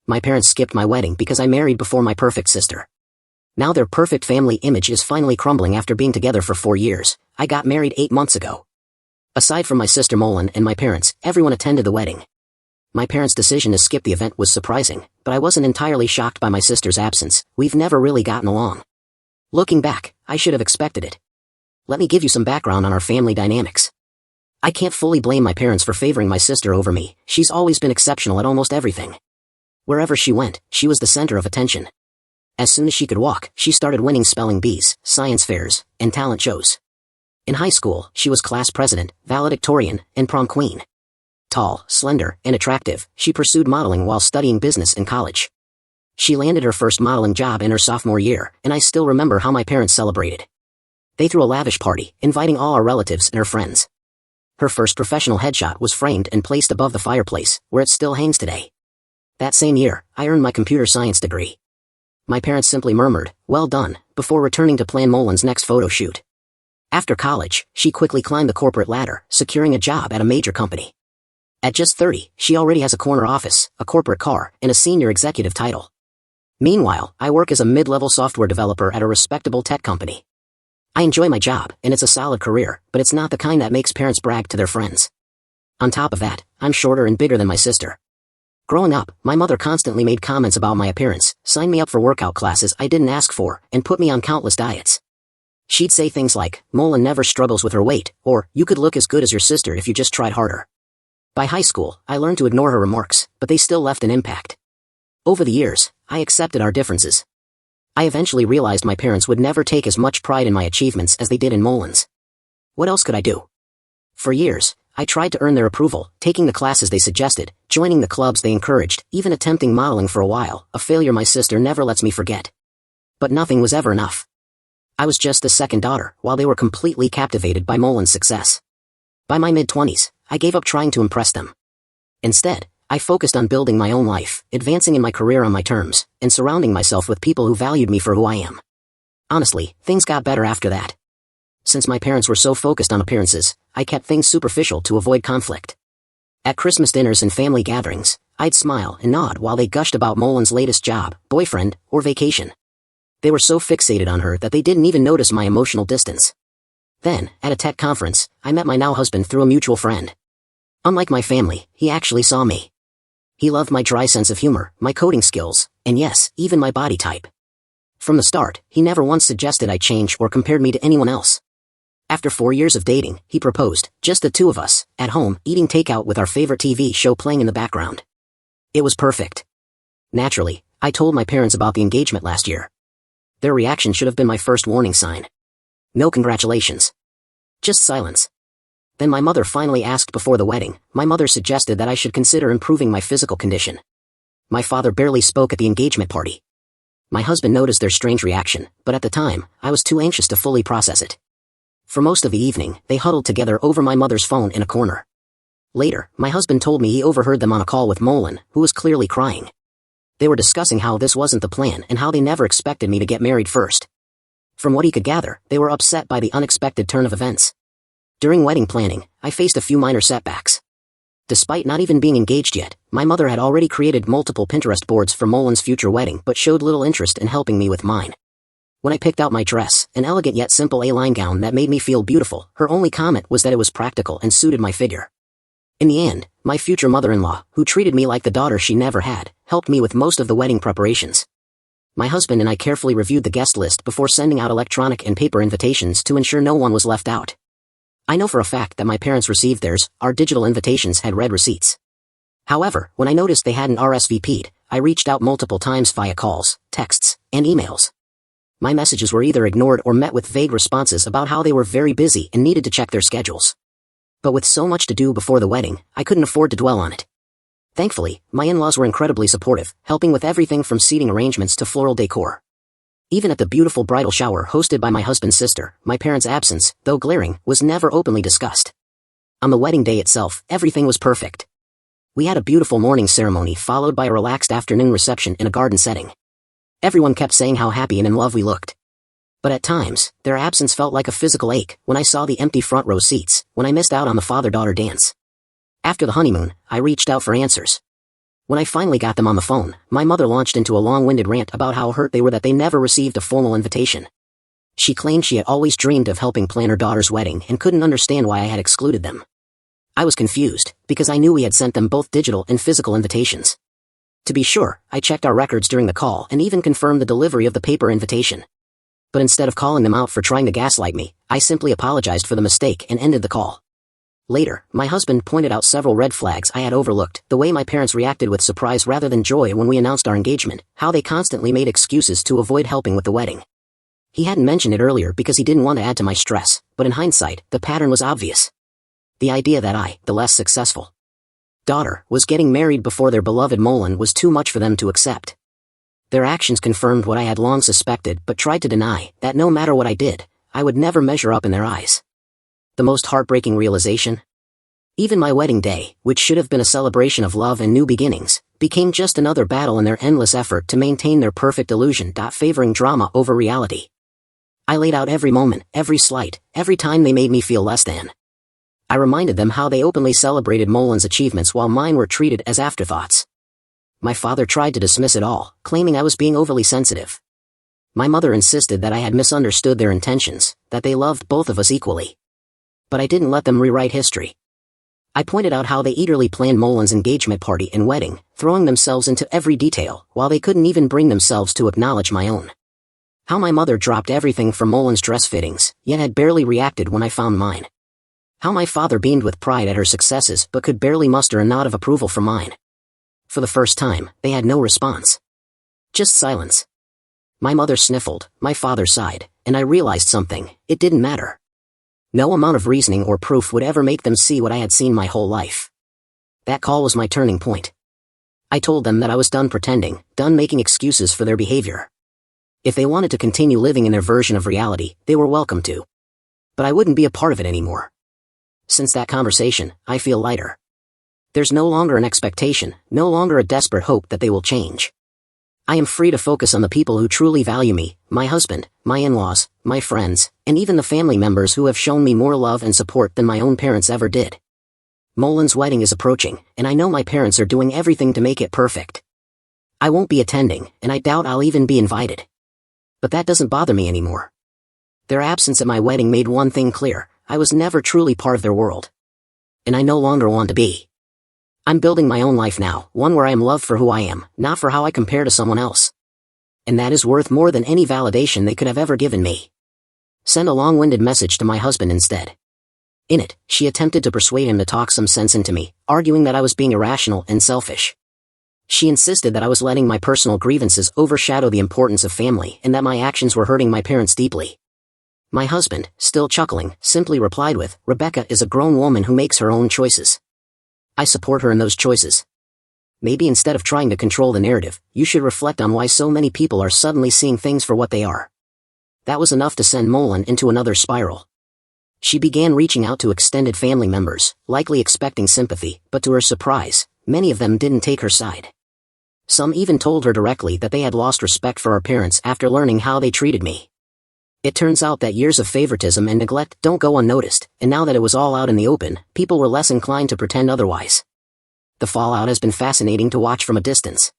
My parents skipped my wedding because I married before my perfect sister. Now their perfect family image is finally crumbling after being together for 4 years. I got married 8 months ago. Aside from my sister Molin and my parents, everyone attended the wedding. My parents' decision to skip the event was surprising, but I wasn't entirely shocked by my sister's absence. We've never really gotten along. Looking back, I should have expected it. Let me give you some background on our family dynamics. I can't fully blame my parents for favoring my sister over me. She's always been exceptional at almost everything. Wherever she went, she was the center of attention. As soon as she could walk, she started winning spelling bees, science fairs, and talent shows. In high school, she was class president, valedictorian, and prom queen. Tall, slender, and attractive, she pursued modeling while studying business in college. She landed her first modeling job in her sophomore year, and I still remember how my parents celebrated. They threw a lavish party, inviting all our relatives and her friends. Her first professional headshot was framed and placed above the fireplace, where it still hangs today. That same year, I earned my computer science degree. My parents simply murmured, "Well done," before returning to plan Molin's next photo shoot. After college, she quickly climbed the corporate ladder, securing a job at a major company. At just 30, she already has a corner office, a corporate car, and a senior executive title. Meanwhile, I work as a mid-level software developer at a respectable tech company. I enjoy my job, and it's a solid career, but it's not the kind that makes parents brag to their friends. On top of that, I'm shorter and bigger than my sister. Growing up, my mother constantly made comments about my appearance, signed me up for workout classes I didn't ask for, and put me on countless diets. She'd say things like, "Molin never struggles with her weight," or, "You could look as good as your sister if you just tried harder." By high school, I learned to ignore her remarks, but they still left an impact. Over the years, I accepted our differences. I eventually realized my parents would never take as much pride in my achievements as they did in Molin's. What else could I do? For years, I tried to earn their approval, taking the classes they suggested, joining the clubs they encouraged, even attempting modeling for a while, a failure my sister never lets me forget. But nothing was ever enough. I was just the second daughter, while they were completely captivated by Molin's success. By my mid-20s, I gave up trying to impress them. Instead, I focused on building my own life, advancing in my career on my terms, and surrounding myself with people who valued me for who I am. Honestly, things got better after that. Since my parents were so focused on appearances, I kept things superficial to avoid conflict. At Christmas dinners and family gatherings, I'd smile and nod while they gushed about Molin's latest job, boyfriend, or vacation. They were so fixated on her that they didn't even notice my emotional distance. Then, at a tech conference, I met my now husband through a mutual friend. Unlike my family, he actually saw me. He loved my dry sense of humor, my coding skills, and yes, even my body type. From the start, he never once suggested I change or compared me to anyone else. After 4 years of dating, he proposed, just the two of us, at home, eating takeout with our favorite TV show playing in the background. It was perfect. Naturally, I told my parents about the engagement last year. Their reaction should have been my first warning sign. No congratulations. Just silence. Then my mother finally asked before the wedding. My mother suggested that I should consider improving my physical condition. My father barely spoke at the engagement party. My husband noticed their strange reaction, but at the time, I was too anxious to fully process it. For most of the evening, they huddled together over my mother's phone in a corner. Later, my husband told me he overheard them on a call with Molin, who was clearly crying. They were discussing how this wasn't the plan and how they never expected me to get married first. From what he could gather, they were upset by the unexpected turn of events. During wedding planning, I faced a few minor setbacks. Despite not even being engaged yet, my mother had already created multiple Pinterest boards for Molin's future wedding but showed little interest in helping me with mine. When I picked out my dress, an elegant yet simple A-line gown that made me feel beautiful, her only comment was that it was practical and suited my figure. In the end, my future mother-in-law, who treated me like the daughter she never had, helped me with most of the wedding preparations. My husband and I carefully reviewed the guest list before sending out electronic and paper invitations to ensure no one was left out. I know for a fact that my parents received theirs. Our digital invitations had red receipts. However, when I noticed they hadn't RSVP'd, I reached out multiple times via calls, texts, and emails. My messages were either ignored or met with vague responses about how they were very busy and needed to check their schedules. But with so much to do before the wedding, I couldn't afford to dwell on it. Thankfully, my in-laws were incredibly supportive, helping with everything from seating arrangements to floral decor. Even at the beautiful bridal shower hosted by my husband's sister, my parents' absence, though glaring, was never openly discussed. On the wedding day itself, everything was perfect. We had a beautiful morning ceremony followed by a relaxed afternoon reception in a garden setting. Everyone kept saying how happy and in love we looked. But at times, their absence felt like a physical ache when I saw the empty front row seats, when I missed out on the father-daughter dance. After the honeymoon, I reached out for answers. When I finally got them on the phone, my mother launched into a long-winded rant about how hurt they were that they never received a formal invitation. She claimed she had always dreamed of helping plan her daughter's wedding and couldn't understand why I had excluded them. I was confused, because I knew we had sent them both digital and physical invitations. To be sure, I checked our records during the call and even confirmed the delivery of the paper invitation. But instead of calling them out for trying to gaslight me, I simply apologized for the mistake and ended the call. Later, my husband pointed out several red flags I had overlooked: the way my parents reacted with surprise rather than joy when we announced our engagement, how they constantly made excuses to avoid helping with the wedding. He hadn't mentioned it earlier because he didn't want to add to my stress, but in hindsight, the pattern was obvious. The idea that I, the less successful daughter, was getting married before their beloved Molin was too much for them to accept. Their actions confirmed what I had long suspected but tried to deny, that no matter what I did, I would never measure up in their eyes. The most heartbreaking realization? Even my wedding day, which should have been a celebration of love and new beginnings, became just another battle in their endless effort to maintain their perfect illusion, favoring drama over reality. I laid out every moment, every slight, every time they made me feel less than. I reminded them how they openly celebrated Molin's achievements while mine were treated as afterthoughts. My father tried to dismiss it all, claiming I was being overly sensitive. My mother insisted that I had misunderstood their intentions, that they loved both of us equally. But I didn't let them rewrite history. I pointed out how they eagerly planned Molin's engagement party and wedding, throwing themselves into every detail, while they couldn't even bring themselves to acknowledge my own. How my mother dropped everything for Molin's dress fittings, yet had barely reacted when I found mine. How my father beamed with pride at her successes but could barely muster a nod of approval from mine. For the first time, they had no response. Just silence. My mother sniffled, my father sighed, and I realized something: it didn't matter. No amount of reasoning or proof would ever make them see what I had seen my whole life. That call was my turning point. I told them that I was done pretending, done making excuses for their behavior. If they wanted to continue living in their version of reality, they were welcome to. But I wouldn't be a part of it anymore. Since that conversation, I feel lighter. There's no longer an expectation, no longer a desperate hope that they will change. I am free to focus on the people who truly value me, my husband, my in-laws, my friends, and even the family members who have shown me more love and support than my own parents ever did. Molin's wedding is approaching, and I know my parents are doing everything to make it perfect. I won't be attending, and I doubt I'll even be invited. But that doesn't bother me anymore. Their absence at my wedding made one thing clear: I was never truly part of their world. And I no longer want to be. I'm building my own life now, one where I am loved for who I am, not for how I compare to someone else. And that is worth more than any validation they could have ever given me. Send a long-winded message to my husband instead. In it, she attempted to persuade him to talk some sense into me, arguing that I was being irrational and selfish. She insisted that I was letting my personal grievances overshadow the importance of family and that my actions were hurting my parents deeply. My husband, still chuckling, simply replied with, "Rebecca is a grown woman who makes her own choices. I support her in those choices. Maybe instead of trying to control the narrative, you should reflect on why so many people are suddenly seeing things for what they are." That was enough to send Molin into another spiral. She began reaching out to extended family members, likely expecting sympathy, but to her surprise, many of them didn't take her side. Some even told her directly that they had lost respect for our parents after learning how they treated me. It turns out that years of favoritism and neglect don't go unnoticed, and now that it was all out in the open, people were less inclined to pretend otherwise. The fallout has been fascinating to watch from a distance.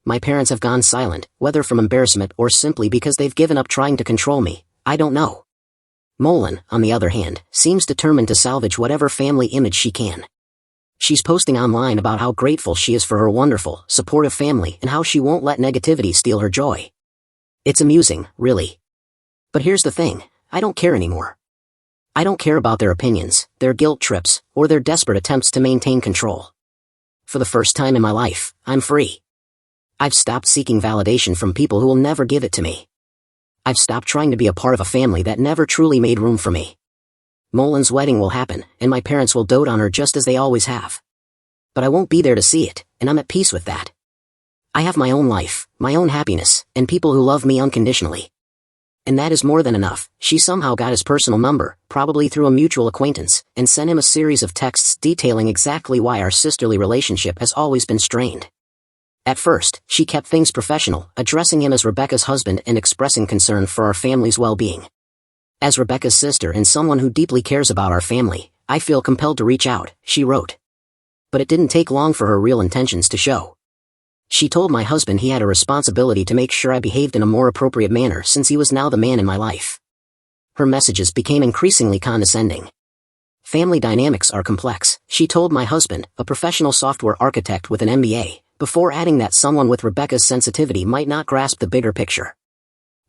My parents have gone silent, whether from embarrassment or simply because they've given up trying to control me, I don't know. Molin, on the other hand, seems determined to salvage whatever family image she can. She's posting online about how grateful she is for her wonderful, supportive family and how she won't let negativity steal her joy. It's amusing, really. But here's the thing: I don't care anymore. I don't care about their opinions, their guilt trips, or their desperate attempts to maintain control. For the first time in my life, I'm free. I've stopped seeking validation from people who will never give it to me. I've stopped trying to be a part of a family that never truly made room for me. Molin's wedding will happen, and my parents will dote on her just as they always have. But I won't be there to see it, and I'm at peace with that. I have my own life, my own happiness, and people who love me unconditionally. And that is more than enough. She somehow got his personal number, probably through a mutual acquaintance, and sent him a series of texts detailing exactly why our sisterly relationship has always been strained. At first, she kept things professional, addressing him as Rebecca's husband and expressing concern for our family's well-being. As Rebecca's sister and someone who deeply cares about our family, I feel compelled to reach out, she wrote. But it didn't take long for her real intentions to show. She told my husband he had a responsibility to make sure I behaved in a more appropriate manner since he was now the man in my life. Her messages became increasingly condescending. Family dynamics are complex, she told my husband, a professional software architect with an MBA, before adding that someone with Rebecca's sensitivity might not grasp the bigger picture.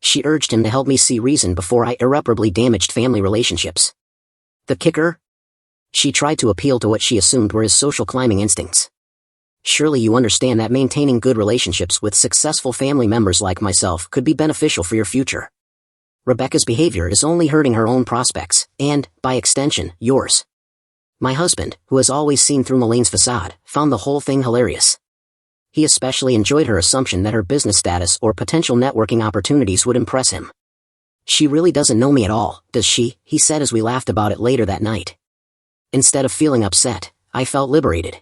She urged him to help me see reason before I irreparably damaged family relationships. The kicker? She tried to appeal to what she assumed were his social climbing instincts. Surely you understand that maintaining good relationships with successful family members like myself could be beneficial for your future. Rebecca's behavior is only hurting her own prospects, and, by extension, yours. My husband, who has always seen through Maline's facade, found the whole thing hilarious. He especially enjoyed her assumption that her business status or potential networking opportunities would impress him. She really doesn't know me at all, does she? He said as we laughed about it later that night. Instead of feeling upset, I felt liberated.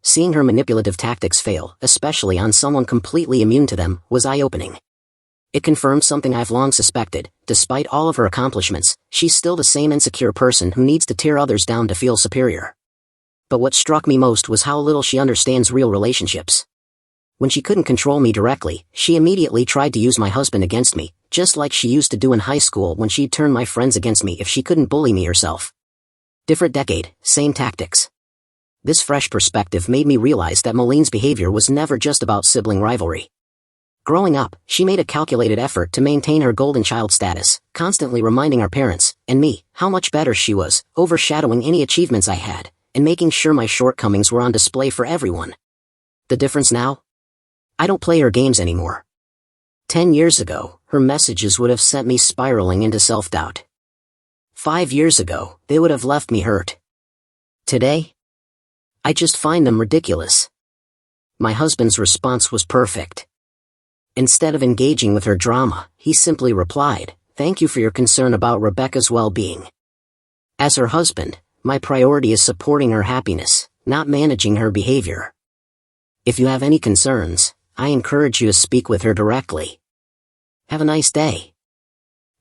Seeing her manipulative tactics fail, especially on someone completely immune to them, was eye-opening. It confirmed something I've long suspected: despite all of her accomplishments, she's still the same insecure person who needs to tear others down to feel superior. But what struck me most was how little she understands real relationships. When she couldn't control me directly, she immediately tried to use my husband against me, just like she used to do in high school when she'd turn my friends against me if she couldn't bully me herself. Different decade, same tactics. This fresh perspective made me realize that Maline's behavior was never just about sibling rivalry. Growing up, she made a calculated effort to maintain her golden child status, constantly reminding our parents, and me, how much better she was, overshadowing any achievements I had, and making sure my shortcomings were on display for everyone. The difference now? I don't play her games anymore. 10 years ago, her messages would have sent me spiraling into self-doubt. 5 years ago, they would have left me hurt. Today, I just find them ridiculous. My husband's response was perfect. Instead of engaging with her drama, he simply replied, "Thank you for your concern about Rebecca's well-being. As her husband, my priority is supporting her happiness, not managing her behavior. If you have any concerns, I encourage you to speak with her directly. Have a nice day."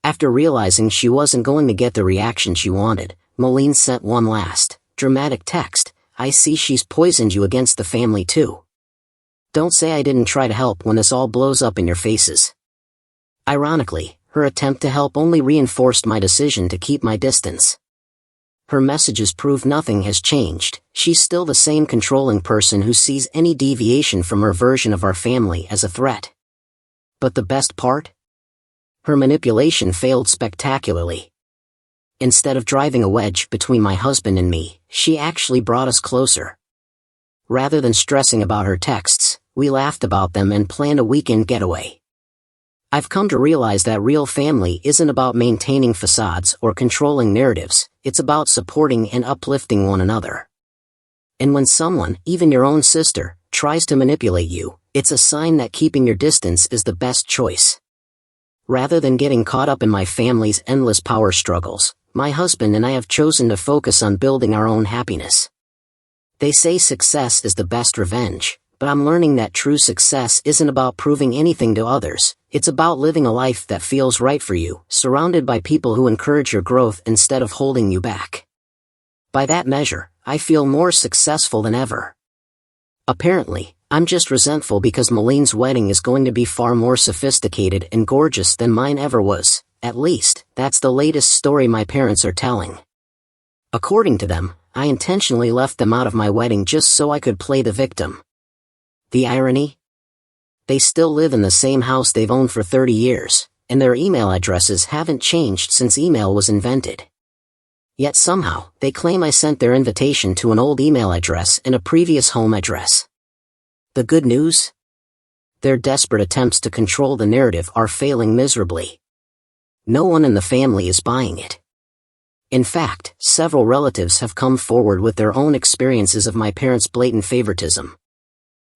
After realizing she wasn't going to get the reaction she wanted, Maline sent one last, dramatic text: "I see she's poisoned you against the family too. Don't say I didn't try to help when this all blows up in your faces." Ironically, her attempt to help only reinforced my decision to keep my distance. Her messages prove nothing has changed. She's still the same controlling person who sees any deviation from her version of our family as a threat. But the best part? Her manipulation failed spectacularly. Instead of driving a wedge between my husband and me, she actually brought us closer. Rather than stressing about her texts, we laughed about them and planned a weekend getaway. I've come to realize that real family isn't about maintaining facades or controlling narratives, it's about supporting and uplifting one another. And when someone, even your own sister, tries to manipulate you, it's a sign that keeping your distance is the best choice. Rather than getting caught up in my family's endless power struggles, my husband and I have chosen to focus on building our own happiness. They say success is the best revenge, but I'm learning that true success isn't about proving anything to others, it's about living a life that feels right for you, surrounded by people who encourage your growth instead of holding you back. By that measure, I feel more successful than ever. Apparently, I'm just resentful because Maline's wedding is going to be far more sophisticated and gorgeous than mine ever was. At least, that's the latest story my parents are telling. According to them, I intentionally left them out of my wedding just so I could play the victim. The irony? They still live in the same house they've owned for 30 years, and their email addresses haven't changed since email was invented. Yet somehow, they claim I sent their invitation to an old email address and a previous home address. The good news? Their desperate attempts to control the narrative are failing miserably. No one in the family is buying it. In fact, several relatives have come forward with their own experiences of my parents' blatant favoritism.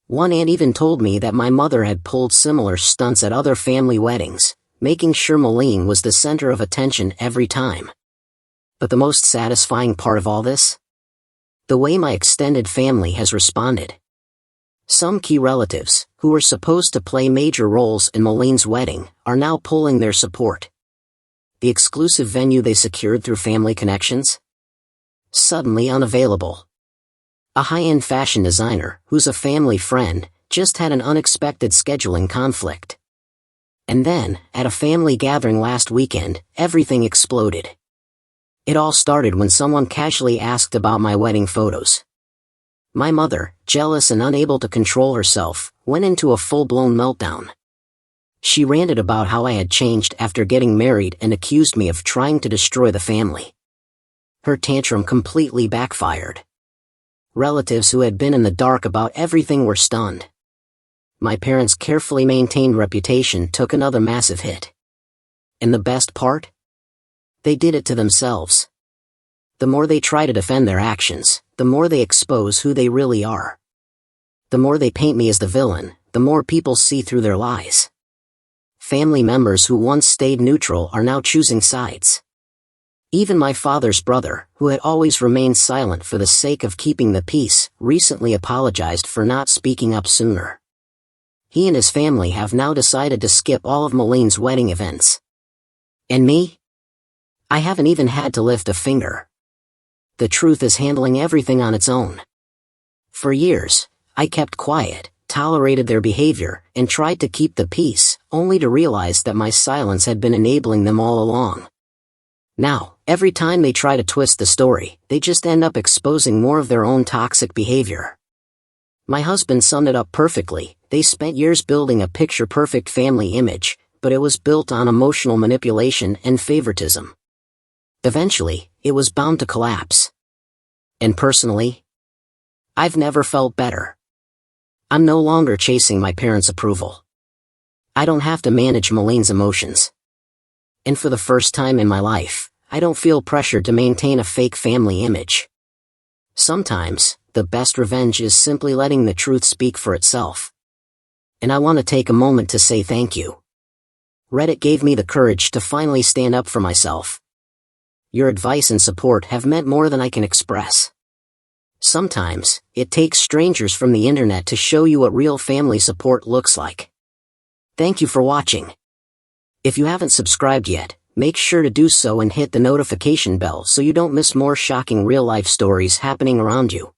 One aunt even told me that my mother had pulled similar stunts at other family weddings, making sure Maline was the center of attention every time. But the most satisfying part of all this? The way my extended family has responded. Some key relatives, who were supposed to play major roles in Maline's wedding, are now pulling their support. The exclusive venue they secured through family connections? Suddenly unavailable. A high-end fashion designer, who's a family friend, just had an unexpected scheduling conflict. And then, at a family gathering last weekend, everything exploded. It all started when someone casually asked about my wedding photos. My mother, jealous and unable to control herself, went into a full-blown meltdown. She ranted about how I had changed after getting married and accused me of trying to destroy the family. Her tantrum completely backfired. Relatives who had been in the dark about everything were stunned. My parents' carefully maintained reputation took another massive hit. And the best part? They did it to themselves. The more they try to defend their actions, the more they expose who they really are. The more they paint me as the villain, the more people see through their lies. Family members who once stayed neutral are now choosing sides. Even my father's brother, who had always remained silent for the sake of keeping the peace, recently apologized for not speaking up sooner. He and his family have now decided to skip all of Maline's wedding events. And me? I haven't even had to lift a finger. The truth is handling everything on its own. For years, I kept quiet, tolerated their behavior, and tried to keep the peace, only to realize that my silence had been enabling them all along. Now, every time they try to twist the story, they just end up exposing more of their own toxic behavior. My husband summed it up perfectly. They spent years building a picture-perfect family image, but it was built on emotional manipulation and favoritism. Eventually, it was bound to collapse. And personally, I've never felt better. I'm no longer chasing my parents' approval. I don't have to manage Maline's emotions. And for the first time in my life, I don't feel pressured to maintain a fake family image. Sometimes, the best revenge is simply letting the truth speak for itself. And I want to take a moment to say thank you. Reddit gave me the courage to finally stand up for myself. Your advice and support have meant more than I can express. Sometimes, it takes strangers from the internet to show you what real family support looks like. Thank you for watching. If you haven't subscribed yet, make sure to do so and hit the notification bell so you don't miss more shocking real-life stories happening around you.